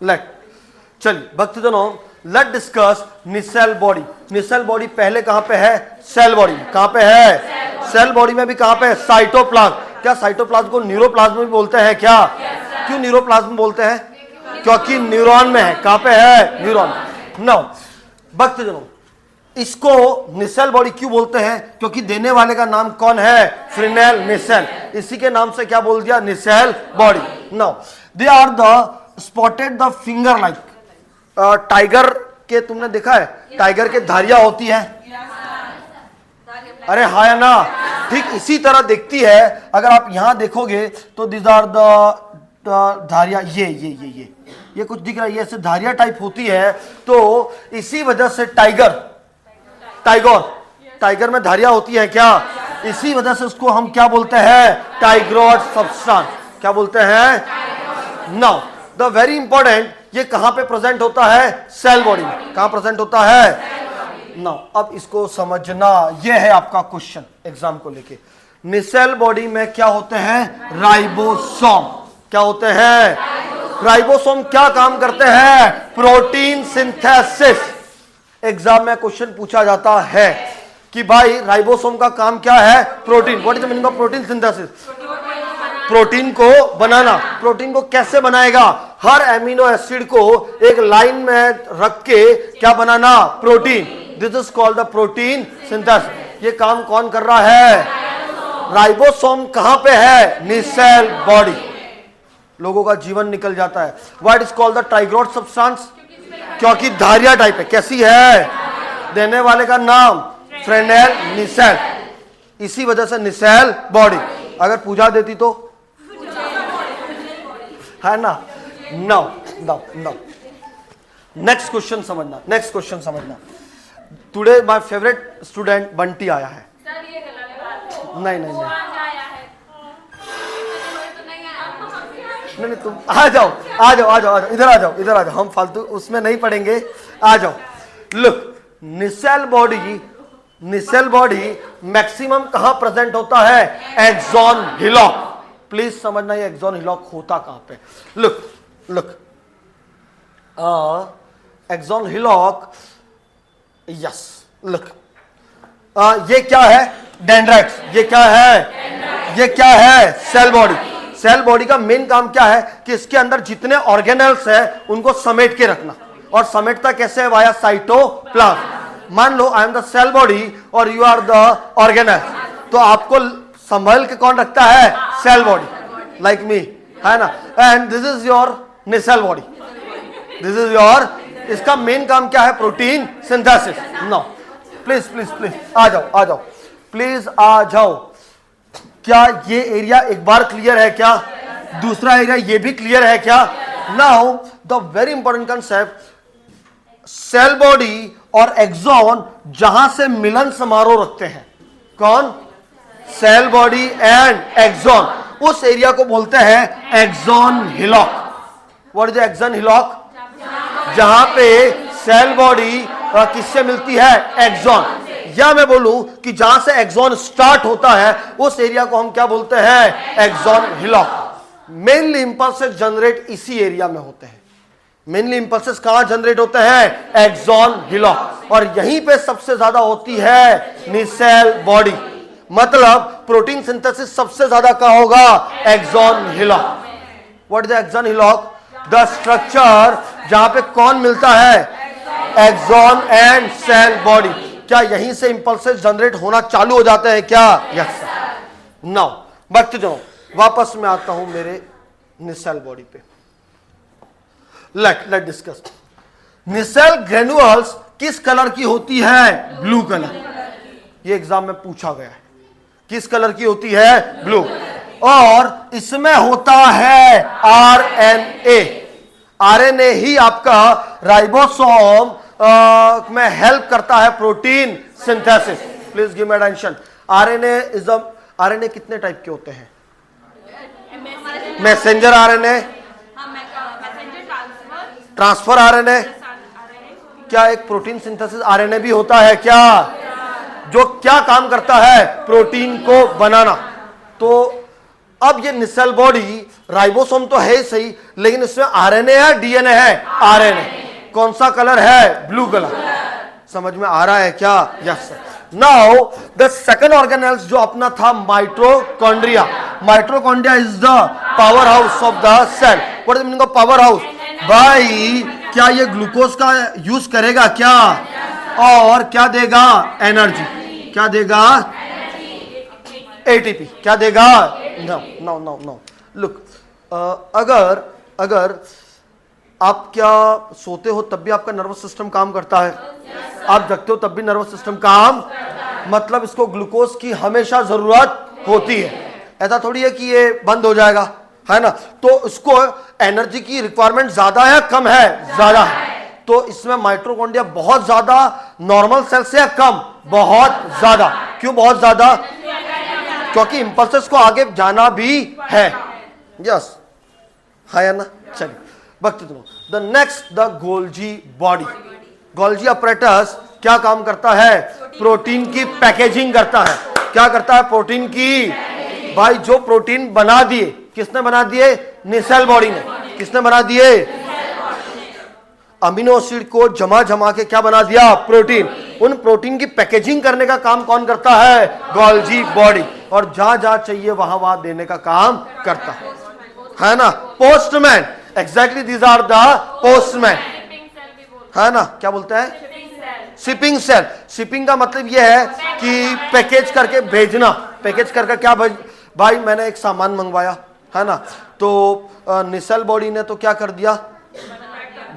चलिए भक्तजनों, late discuss निसेल body. निसेल body पहले कहां पे है? सेल बॉडी में। कहां पे है? सेल बॉडी में भी कहां पे है? साइटोप्लाज्म। क्या साइटोप्लाज्म को न्यूरोप्लाज्म भी बोलते हैं क्या? क्यों न्यूरोप्लाज्म बोलते हैं? क्योंकि न्यूरॉन में है। कहां पे है? न्यूरॉन। नाउ भक्तजनों, इसको निसेल बॉडी क्यों बोलते हैं? क्योंकि देने वाले का नाम कौन है? फ्रिनेल निसेल। इसी के नाम से क्या बोल दिया? Nissl body. Now they are the spotted the finger like. Tiger के तुमने देखा है टाइगर के धारियां होती है? अरे हाँ या ना? ठीक इसी तरह दिखती है। अगर आप यहां देखोगे तो दिस आर द धारियां, ये कुछ दिख रहा है, ये ऐसे धारियां टाइप होती है। तो इसी वजह से टाइगर में धारियां होती है क्या? इसी वजह से उसको हम क्या बोलते हैं? टाइग्रोइड सब्सटेंस। क्या बोलते हैं? नाउ द वेरी इंपॉर्टेंट, ये कहां पे प्रेजेंट होता है? सेल बॉडी में। कहां प्रेजेंट होता है? नाउ अब इसको समझना, ये है आपका क्वेश्चन एग्जाम को लेके। निसेल बॉडी में क्या होते हैं? राइबोसोम। क्या होते हैं? राइबोसोम क्या काम करते हैं? Protein synthesis. एग्जाम में क्वेश्चन पूछा जाता है कि भाई राइबोसोम का काम क्या है? Protein. What is the meaning of protein synthesis? Protein को बनाना। प्रोटीन को कैसे बनाएगा? हर एमिनो एसिड को एक लाइन में रख के क्या बनाना? Protein. This is called the protein synthesis. ये काम कौन कर रहा है? राइबोसोम। कहां पे है? Nissl body. लोगों का जीवन निकल जाता है। What is called the tigroid substance? क्योंकि धारिया टाइप है। कैसी है? देने वाले का नाम फ्रेनेल निसेल। इसी वजह से निसेल बॉडी। अगर पूजा देती तो है ना? नो। नेक्स्ट क्वेश्चन समझना। Today my favourite student Bunty आया है। नहीं, तुम आ जाओ, इधर आ जाओ। हम फालतू उसमें नहीं पढ़ेंगे, आ जाओ। लुक, निसेल बॉडी मैक्सिमम कहां प्रेजेंट होता है? Axon hillock. प्लीज समझना, ये एक्सॉन हिलॉक होता कहां पे? Look, axon hillock, yes. Look, ये क्या है? डेंड्राइट्स। ये क्या है? ये क्या है? Cell body. सेल बॉडी का मेन काम क्या है? कि इसके अंदर जितने ऑर्गेनेल्स है उनको समेट के रखना। और समेटता कैसे है? Via cytoplasm. मान लो I am the cell body और यू आर द ऑर्गेनेल, तो आपको संभाल के कौन रखता है? सेल बॉडी, लाइक मी, है ना? And this is your Nissl body. This is your, इसका मेन काम क्या है? Protein synthesis. नो, प्लीज आ जाओ, प्लीज आ जाओ। क्या ये एरिया एक बार क्लियर है क्या? दूसरा एरिया ये भी क्लियर है क्या? Now the very important concept, cell body और एक्सॉन जहां से मिलन समारोह रखते हैं, कौन? सेल बॉडी एंड एक्सॉन, उस एरिया को बोलते हैं axon hillock. What is axon hillock? जहां पे सेल बॉडी किससे मिलती है? एक्सॉन। या मैं बोलूं कि जहां से एक्सॉन स्टार्ट होता है उस एरिया को हम क्या बोलते हैं? Axon hillock. Mainly impulses generate इसी एरिया में होते हैं। मेनली इंपल्सेस कहां जनरेट होते हैं? Axon hillock. और यहीं पे सबसे ज्यादा होती है निसेल बॉडी। मतलब प्रोटीन सिंथेसिस सबसे ज्यादा कहां होगा? Axon hillock. What is axon hillock? The structure जहां पे कौन मिलता है? Axon and cell body. क्या यहीं से इंपल्सेस जनरेट होना चालू हो जाते हैं क्या? यस। नाउ भक्तजनों, वापस मैं आता हूं मेरे निसेल बॉडी पे। Let discuss. निसेल ग्रेन्युल्स किस कलर की होती है? Blue colour. ये एग्जाम में पूछा गया है। किस कलर की होती है? ब्लू। और इसमें होता है आरएनए। आरएनए ही आपका राइबोसोम में हेल्प करता है protein synthesis. Please give me attention. RNA कितने टाइप के होते हैं? Messenger RNA, transfer RNA. क्या एक प्रोटीन सिंथेसिस आरएनए भी होता है क्या? जो क्या काम करता है? प्रोटीन को बनाना। तो अब ये निसेल बॉडी, राइबोसोम तो है ही सही, लेकिन इसमें आरएनए है डीएनए है? आरएनए। कौन सा कलर है? Blue colour. समझ में आ रहा है क्या? Yes sir. Now the second organelles जो अपना था mitochondria. Mitochondria is the power house of the cell. What is the meaning of power house? भाई क्या ये ग्लूकोज का यूज करेगा क्या? और क्या देगा? एनर्जी। क्या देगा? एटीपी। क्या देगा? No no no no. Look, अगर आप क्या सोते हो तब भी आपका नर्वस सिस्टम काम करता है? आप जगते हो तब भी नर्वस सिस्टम काम, मतलब इसको ग्लूकोज की हमेशा जरूरत होती है। ऐसा थोड़ी है कि ये बंद हो जाएगा, है ना? तो इसको एनर्जी की रिक्वायरमेंट ज्यादा है कम है? ज्यादा है। तो इसमें माइटोकॉन्ड्रिया बहुत ज्यादा, नॉर्मल सेल से कम? बहुत ज्यादा। क्यों बहुत ज्यादा? क्योंकि इंपल्सेस को आगे जाना भी है। यस, है ना? चलिए बखते तुम। The next, the Golgi body. Golgi apparatus क्या काम करता है? प्रोटीन की पैकेजिंग करता है। क्या करता है? प्रोटीन की। भाई जो प्रोटीन बना दिए, किसने बना दिए? निसेल बॉडी ने। किसने बना दिए? अमीनो एसिड को जमा के क्या बना दिया? प्रोटीन। उन प्रोटीन की पैकेजिंग करने का काम कौन करता है? Golgi body. और जहां जहां चाहिए वहां देने का काम करता है ना? Postman. Exactly these are the postman, है ना? क्या बोलता है? Shipping cell. शिपिंग का मतलब यह है कि पैकेज करके भेजना। पैकेज करके क्या भाई मैंने एक सामान मंगवाया, है ना? तो निसेल बॉडी ने तो क्या कर दिया?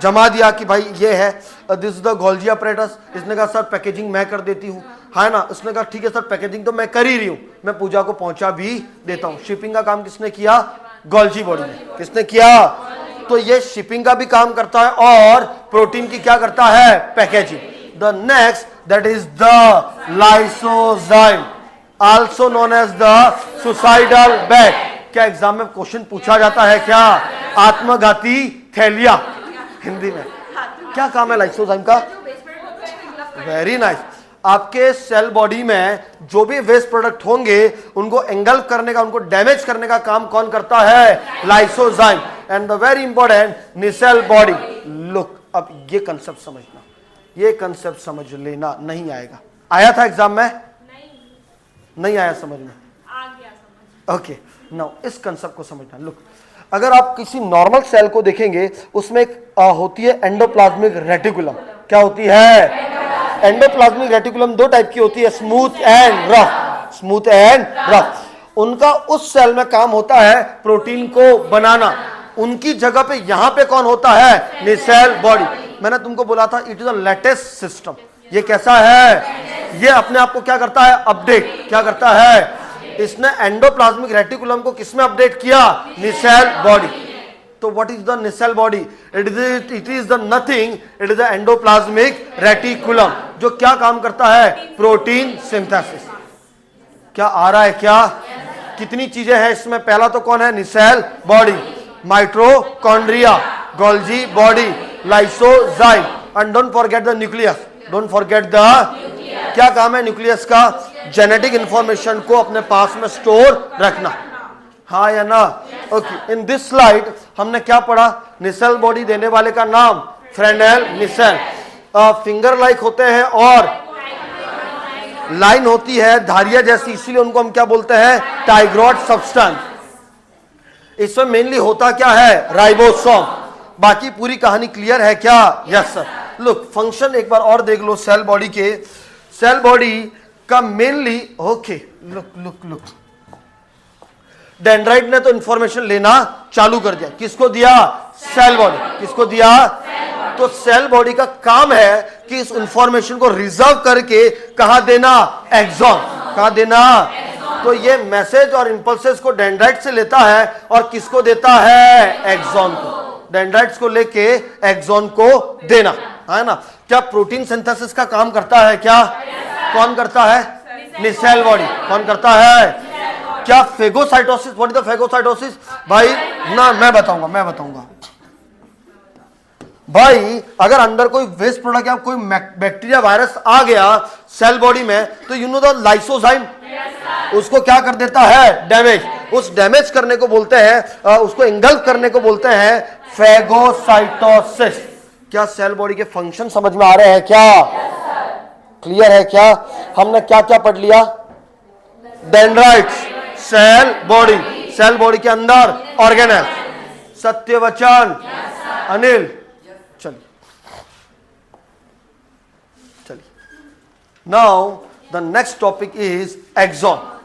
जमा दिया कि भाई ये है, this is the Golgi apparatus. इसने कहा सर पैकेजिंग मैं कर देती हूँ, है ना? इसने कहा ठीक है सर पैकेजिंग तो मैं कर ही रही हूँ, मैं पूजा को पहुंचा भी देता हूँ। शिपिंग का काम किसने किया? गोल्जी बॉडी ने। किसने किया? तो ये शिपिंग का भी काम करता है और प्रोटीन की क्या करता है? Packaging. The next, that is the lysozyme, also known as the suicidal bag. क्या एग्जाम में क्वेश्चन पूछा जाता है क्या? आत्मघाती थैलिया हिंदी में। क्या काम है लाइसोजाइम का? Very nice. आपके सेल बॉडी में जो भी वेस्ट प्रोडक्ट होंगे उनको एंगल्फ करने का, उनको डैमेज करने का काम कौन करता है? Lysozyme. And the very important, Nissl body. Look, अब ये कंसेप्ट समझना, ये कंसेप्ट समझ लेना। नहीं आएगा? आया था एग्जाम में? नहीं आया समझ में? आ गया समझ। ओके, नाउ इस कंसेप्ट को समझना। लुक, अगर आप किसी नॉर्मल सेल को देखेंगे उसमें एक होती है एंडोप्लाज्मिक रेटिकुलम। क्या होती है? एंडोप्लाज्मिक रेटिकुलम दो टाइप की होती है, smooth and rough. Smooth and rough. उनका उस सेल में काम होता है प्रोटीन को बनाना। उनकी जगह पे यहां पे कौन होता है? Nissl body. मैंने तुमको बोला था it is a latest system. ये कैसा है? ये अपने आप को क्या करता है? अपडेट। क्या करता है? इसने एंडोप्लाज्मिक रेटिकुलम को किसमें अपडेट किया? Nissl body. तो what is the Nissl body? It is the nothing, it is the endoplasmic reticulum जो क्या काम करता है? Protein synthesis. क्या आ रहा है क्या? कितनी चीजें हैं इसमें? पहला तो कौन है? Nissl body, mitochondria, Golgi body, lysozyme, and don't forget the nucleus. Don't forget the, क्या काम है न्यूक्लियस का? जेनेटिक इंफॉर्मेशन को अपने पास में स्टोर रखना, हाँ या ना? ओके, इन दिस स्लाइड हमने क्या पढ़ा? निसेल बॉडी देने वाले का नाम फ्रेनेल निसेल। फिंगर लाइक होते हैं और लाइन होती है धारिया जैसी, इसीलिए उनको हम क्या बोलते हैं? टाइग्रॉड सब्सटेंस। इसमें मेनली होता क्या है? राइबोसोम। बाकी पूरी कहानी क्लियर है क्या? Yes sir. लुक, फंक्शन एक बार और देख लो सेल बॉडी के। सेल बॉडी का mainly, okay, look look look, dendrite ने तो इंफॉर्मेशन लेना चालू कर दिया। किसको दिया? Cell body. किसको दिया? तो सेल बॉडी का काम है कि इस इंफॉर्मेशन को रिजर्व करके कहां देना? एक्सॉन। कहां देना? तो ये मैसेज और इंपल्सेस को डेंड्राइट से लेता है और किसको देता है? एक्सॉन को। डेंड्राइट्स को लेके एक्सॉन को देना, है ना? क्या प्रोटीन सिंथेसिस का काम करता है क्या? कौन करता है? Nissl body. कौन करता है? क्या phagocytosis? What is the phagocytosis? भाई ना, मैं बताऊंगा भाई। अगर अंदर कोई वेस्ट प्रोडक्ट या कोई बैक्टीरिया वायरस आ गया सेल बॉडी में, तो यू नो द लाइसोजाइम उसको क्या कर देता है? डैमेज। उस डैमेज करने को बोलते हैं, उसको इंगल्फ करने को बोलते हैं फेगोसाइटोसिस। क्या सेल बॉडी के फंक्शन समझ में आ रहे हैं क्या? क्लियर है क्या? हमने क्या क्या पढ़ लिया? डेंड्राइट्स, सेल बॉडी के अंदर ऑर्गेनेल, सत्यवचन, अनिल। चलिए now the next topic is axon.